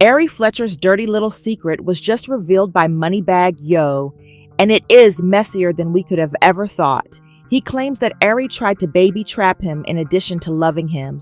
Ari Fletcher's dirty little secret was just revealed by Moneybagg Yo, and it is messier than we could have ever thought. He claims that Ari tried to baby trap him in addition to loving him,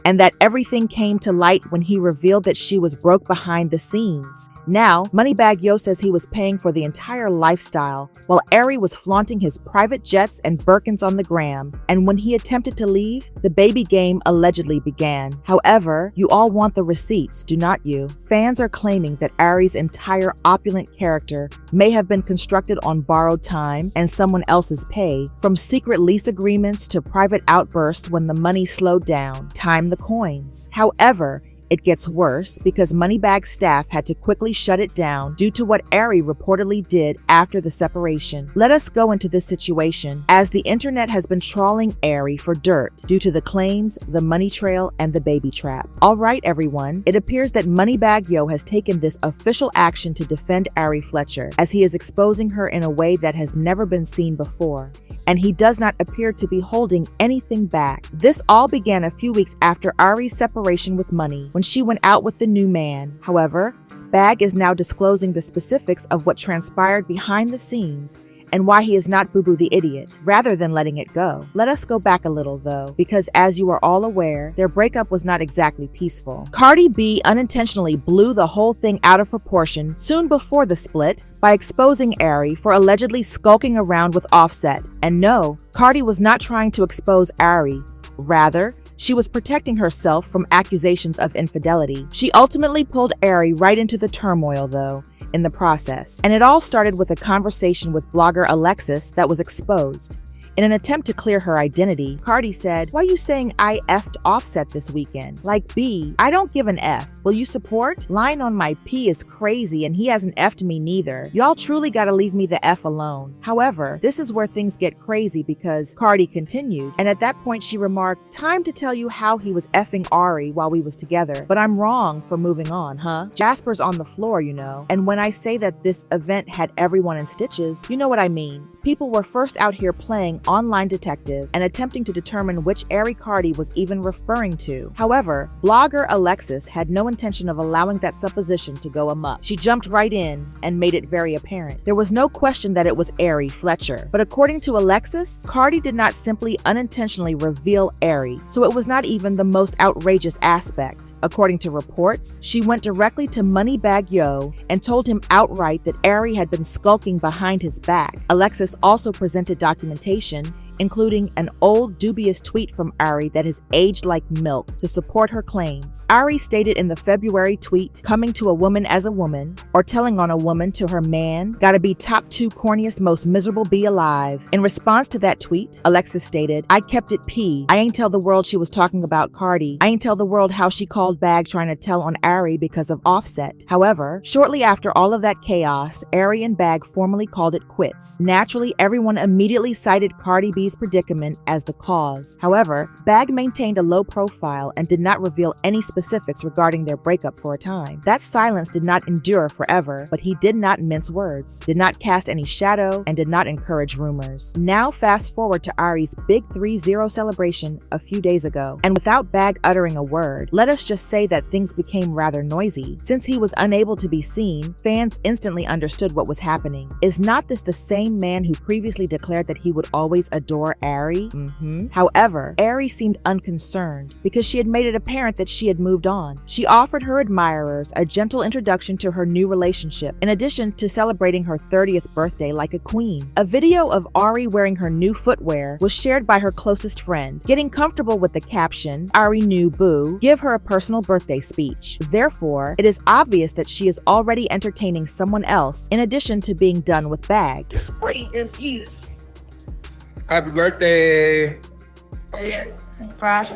and that everything came to light when he revealed that she was broke behind the scenes. Now, Moneybagg Yo says he was paying for the entire lifestyle, while Ari was flaunting his private jets and Birkins on the gram, and when he attempted to leave, the baby game allegedly began. However, you all want the receipts, do not you? Fans are claiming that Ari's entire opulent character may have been constructed on borrowed time and someone else's pay, from secret lease agreements to private outbursts when the money slowed down. Time the coins. However, it gets worse because Moneybagg's staff had to quickly shut it down due to what Ari reportedly did after the separation. Let us go into this situation, as the internet has been trawling Ari for dirt due to the claims, the money trail, and the baby trap. Alright everyone, it appears that Moneybagg Yo has taken this official action to defend Ari Fletcher, as he is exposing her in a way that has never been seen before, and he does not appear to be holding anything back. This all began a few weeks after Ari's separation with Money, when she went out with the new man. However, Bagg is now disclosing the specifics of what transpired behind the scenes and why he is not Boo Boo the idiot, rather than letting it go. Let us go back a little though, because as you are all aware, their breakup was not exactly peaceful. Cardi B unintentionally blew the whole thing out of proportion soon before the split by exposing Ari for allegedly skulking around with Offset. And no, Cardi was not trying to expose Ari. Rather, she was protecting herself from accusations of infidelity. She ultimately pulled Ari right into the turmoil though, in the process. And it all started with a conversation with blogger Alexis that was exposed. In an attempt to clear her identity, Cardi said, "Why you saying I effed Offset this weekend? Like B, I don't give an F. Will you support? Lying on my P is crazy and he hasn't effed me neither. Y'all truly gotta leave me the F alone." However, this is where things get crazy because Cardi continued, and at that point she remarked, "Time to tell you how he was effing Ari while we was together, but I'm wrong for moving on, huh? Jasper's on the floor, you know. And when I say that this event had everyone in stitches, you know what I mean. People were first out here playing online detective and attempting to determine which Ari Cardi was even referring to. However, blogger Alexis had no intention of allowing that supposition to go amok. She jumped right in and made it very apparent. There was no question that it was Ari Fletcher. But according to Alexis, Cardi did not simply unintentionally reveal Ari, so it was not even the most outrageous aspect. According to reports, she went directly to Moneybagg Yo and told him outright that Ari had been skulking behind his back. Alexis also presented documentation, including an old dubious tweet from Ari that has aged like milk, to support her claims. Ari stated in the February tweet, "Coming to a woman as a woman, or telling on a woman to her man, gotta be top 2 corniest, most miserable bee alive." In response to that tweet, Alexis stated, "I kept it P. I ain't tell the world she was talking about Cardi. I ain't tell the world how she called Bagg trying to tell on Ari because of Offset." However, shortly after all of that chaos, Ari and Bagg formally called it quits. Naturally, everyone immediately cited Cardi B's predicament as the cause. However, Bagg maintained a low profile and did not reveal any specifics regarding their breakup for a time. That silence did not endure forever, but he did not mince words, did not cast any shadow, and did not encourage rumors. Now fast forward to Ari's big 3-0 celebration a few days ago, and without Bagg uttering a word, let us just say that things became rather noisy. Since he was unable to be seen, fans instantly understood what was happening. Is not this the same man who previously declared that he would always adore Ari? However, Ari seemed unconcerned because she had made it apparent that she had moved on. She offered her admirers a gentle introduction to her new relationship, in addition to celebrating her 30th birthday like a queen. A video of Ari wearing her new footwear was shared by her closest friend, getting comfortable with the caption, "Ari knew Boo, give her a personal birthday speech." Therefore, it is obvious that she is already entertaining someone else in addition to being done with Bagg. Spray and fuse. Happy birthday. Yeah. Fries?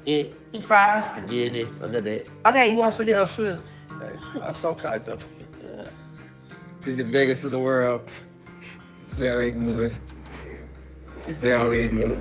Yeah. Eat fries? Yeah, other day. Okay, you want some else food? I'm so tired of it. He's the biggest of the world. Very good. He's very good.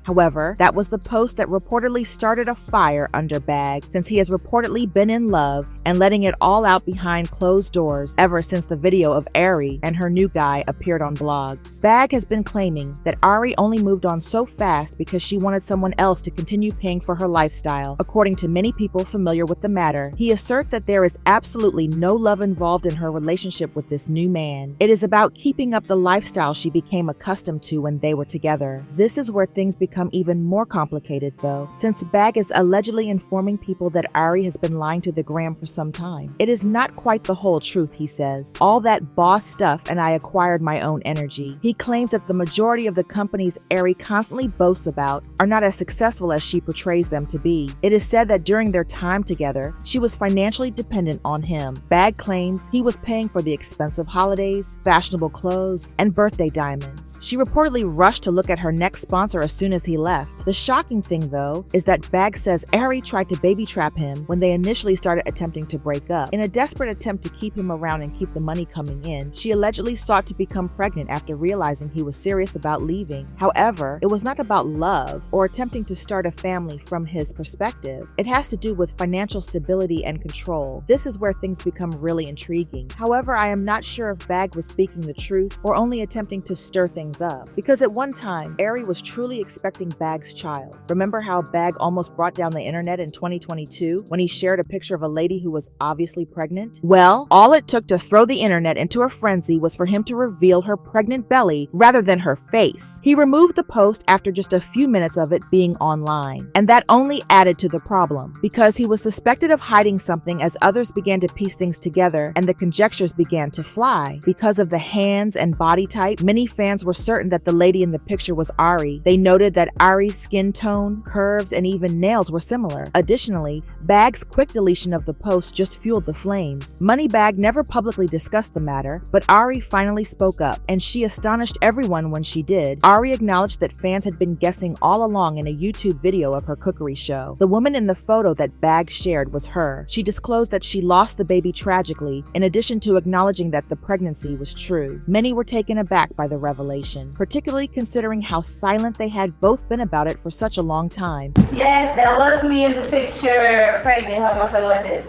However, that was the post that reportedly started a fire under Bagg, since he has reportedly been in love and letting it all out behind closed doors ever since the video of Ari and her new guy appeared on blogs. Bagg has been claiming that Ari only moved on so fast because she wanted someone else to continue paying for her lifestyle. According to many people familiar with the matter, he asserts that there is absolutely no love involved in her relationship with this new man. It is about keeping up the lifestyle she became accustomed to when they were together. This is where things become even more complicated though, since Bagg is allegedly informing people that Ari has been lying to the gram for some time. It is not quite the whole truth, he says. All that boss stuff and I acquired my own energy. He claims that the majority of the companies Ari constantly boasts about are not as successful as she portrays them to be. It is said that during their time together, she was financially dependent on him. Bagg claims he was paying for the expensive holidays, fashionable clothes, and birthday diamonds. She reportedly rushed to look at her next sponsor as soon as he left. The shocking thing, though, is that Bagg says Ari tried to baby trap him when they initially started attempting to break up. In a desperate attempt to keep him around and keep the money coming in, she allegedly sought to become pregnant after realizing he was serious about leaving. However, it was not about love or attempting to start a family from his perspective. It has to do with financial stability and control. This is where things become really intriguing. However, I am not sure if Bagg was speaking the truth or only attempting to stir things up, because at one time, Ari was truly expecting Bagg's child. Remember how Bagg almost brought down the internet in 2022 when he shared a picture of a lady who was obviously pregnant? Well, all it took to throw the internet into a frenzy was for him to reveal her pregnant belly rather than her face. He removed the post after just a few minutes of it being online, and that only added to the problem, because he was suspected of hiding something as others began to piece things together and the conjectures began to fly. Because of the hands and body type, many fans were certain that the lady in the picture was Ari. They noted that Ari's skin tone, curves, and even nails were similar. Additionally, Bagg's quick deletion of the post just fueled the flames. Moneybagg never publicly discussed the matter, but Ari finally spoke up, and she astonished everyone when she did. Ari acknowledged that fans had been guessing all along in a YouTube video of her cookery show. The woman in the photo that Bagg shared was her. She disclosed that she lost the baby tragically, in addition to acknowledging that the pregnancy was true. Many were taken aback by the revelation, particularly considering how silent they had both been about it for such a long time. Yes, that was me in the picture, pregnant. How much I like it.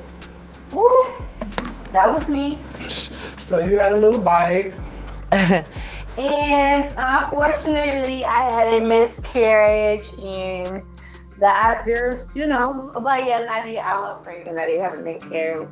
Woo! That was me. So you had a little bite. And unfortunately, I had a miscarriage, and the appears, but yeah, I was pregnant. I didn't have a miscarriage.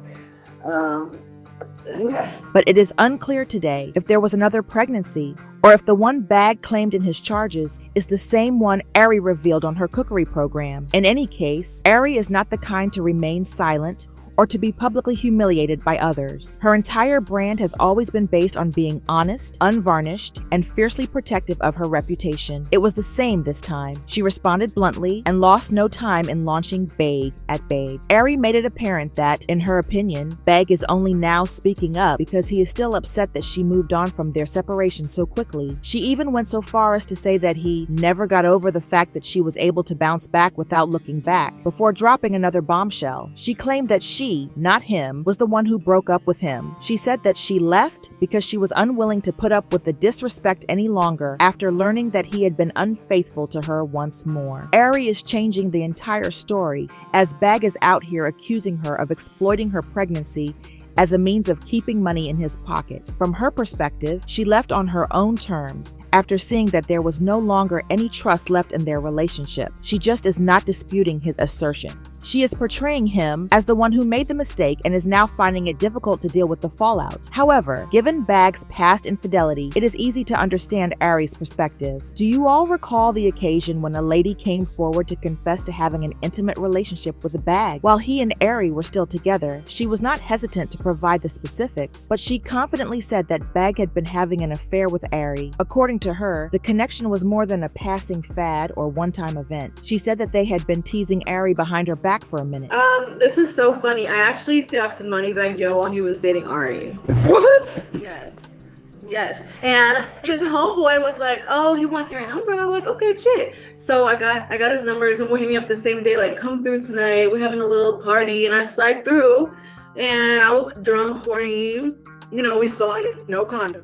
But it is unclear today if there was another pregnancy, or if the one Bagg claimed in his charges is the same one Ari revealed on her cookery program. In any case, Ari is not the kind to remain silent or to be publicly humiliated by others. Her entire brand has always been based on being honest, unvarnished, and fiercely protective of her reputation. It was the same this time. She responded bluntly and lost no time in launching Bagg at Bagg. Ari made it apparent that, in her opinion, Bagg is only now speaking up because he is still upset that she moved on from their separation so quickly. She even went so far as to say that he never got over the fact that she was able to bounce back without looking back, before dropping another bombshell. She claimed that she, not him, was the one who broke up with him. She said that she left because she was unwilling to put up with the disrespect any longer after learning that he had been unfaithful to her once more. Ari is changing the entire story, as Bagg is out here accusing her of exploiting her pregnancy as a means of keeping money in his pocket. From her perspective, she left on her own terms after seeing that there was no longer any trust left in their relationship. She just is not disputing his assertions. She is portraying him as the one who made the mistake and is now finding it difficult to deal with the fallout. However, given Bagg's past infidelity, it is easy to understand Ari's perspective. Do you all recall the occasion when a lady came forward to confess to having an intimate relationship with Bagg? While he and Ari were still together, she was not hesitant to provide the specifics, but she confidently said that Bagg had been having an affair with Ari. According to her, the connection was more than a passing fad or one-time event. She said that they had been teasing Ari behind her back for a minute. This is so funny. I actually texted Moneybagg Joe while he was dating Ari. What? Yes. And his homeboy was like, "Oh, he wants your number." I'm like, "Okay, shit." So I got his numbers, and we're hitting me up the same day, like, "Come through tonight. We're having a little party." And I slide through, and I look drunk, horny. We saw it. No condom.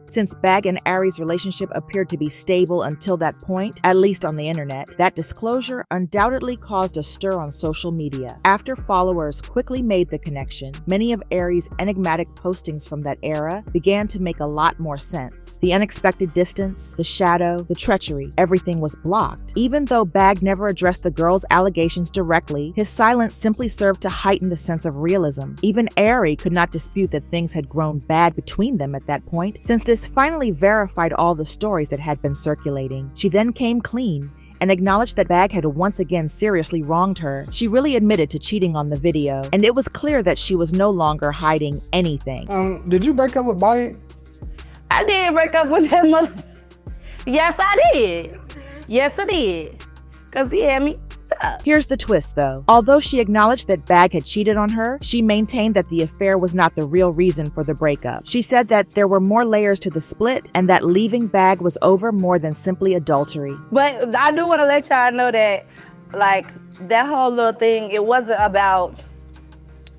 Since Bagg and Ari's relationship appeared to be stable until that point, at least on the internet, that disclosure undoubtedly caused a stir on social media. After followers quickly made the connection, many of Ari's enigmatic postings from that era began to make a lot more sense. The unexpected distance, the shadow, the treachery, everything was blocked. Even though Bagg never addressed the girl's allegations directly, his silence simply served to heighten the sense of realism. Even Ari could not dispute that things had grown bad between them at that point, since this finally verified all the stories that had been circulating. She then came clean and acknowledged that Bagg had once again seriously wronged her. She really admitted to cheating on the video, and it was clear that she was no longer hiding anything. Did you break up with Bagg? I did break up with that mother. Yes, I did. Yes, I did. Cause he had me. Here's the twist though. Although she acknowledged that Bagg had cheated on her, she maintained that the affair was not the real reason for the breakup. She said that there were more layers to the split and that leaving Bagg was over more than simply adultery. But I do want to let y'all know that, like, that whole little thing, it wasn't about,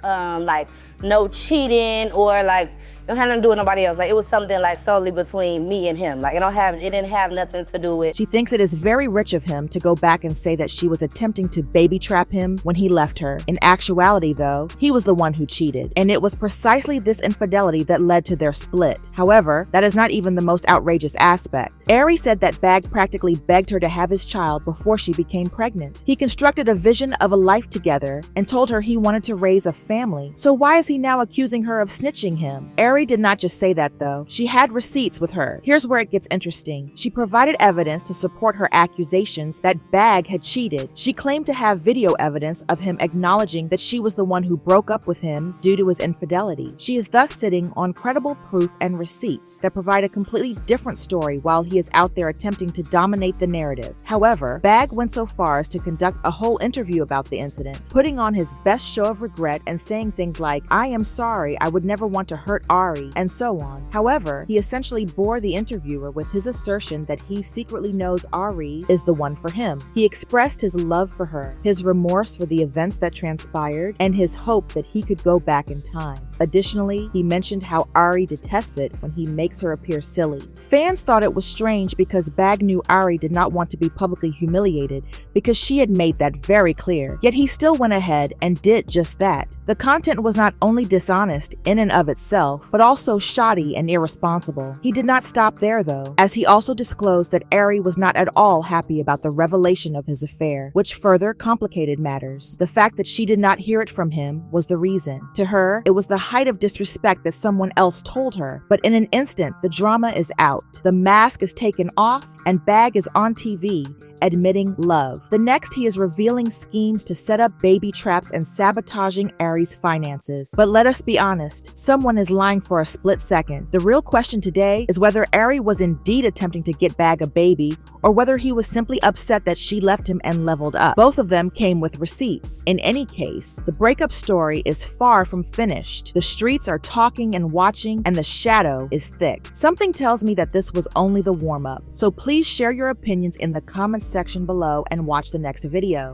like, no cheating or, like, it had nothing to do with nobody else. Like, it was something, like, solely between me and him. Like, it didn't have nothing to do with. She thinks it is very rich of him to go back and say that she was attempting to baby trap him when he left her. In actuality, though, he was the one who cheated, and it was precisely this infidelity that led to their split. However, that is not even the most outrageous aspect. Ari said that Bagg practically begged her to have his child before she became pregnant. He constructed a vision of a life together and told her he wanted to raise a family. So why is he now accusing her of snitching him? Ari did not just say that though. She had receipts with her. Here's where it gets interesting. She provided evidence to support her accusations that Bagg had cheated. She claimed to have video evidence of him acknowledging that she was the one who broke up with him due to his infidelity. She is thus sitting on credible proof and receipts that provide a completely different story while he is out there attempting to dominate the narrative. However, Bagg went so far as to conduct a whole interview about the incident, putting on his best show of regret and saying things like, "I am sorry, I would never want to hurt Ari," and so on. However, he essentially bore the interviewer with his assertion that he secretly knows Ari is the one for him. He expressed his love for her, his remorse for the events that transpired, and his hope that he could go back in time. Additionally, he mentioned how Ari detests it when he makes her appear silly. Fans thought it was strange because Bagg knew Ari did not want to be publicly humiliated because she had made that very clear. Yet he still went ahead and did just that. The content was not only dishonest in and of itself, but also shoddy and irresponsible. He did not stop there though, as he also disclosed that Ari was not at all happy about the revelation of his affair, which further complicated matters. The fact that she did not hear it from him was the reason. To her, it was the height of disrespect that someone else told her, but in an instant, the drama is out. The mask is taken off, and Bagg is on TV, admitting love. The next, he is revealing schemes to set up baby traps and sabotaging Ari's finances. But let us be honest, someone is lying for a split second. The real question today is whether Ari was indeed attempting to get Bagg a baby, or whether he was simply upset that she left him and leveled up. Both of them came with receipts. In any case, the breakup story is far from finished. The streets are talking and watching, and the shadow is thick. Something tells me that this was only the warm-up. So please share your opinions in the comments section below and watch the next video.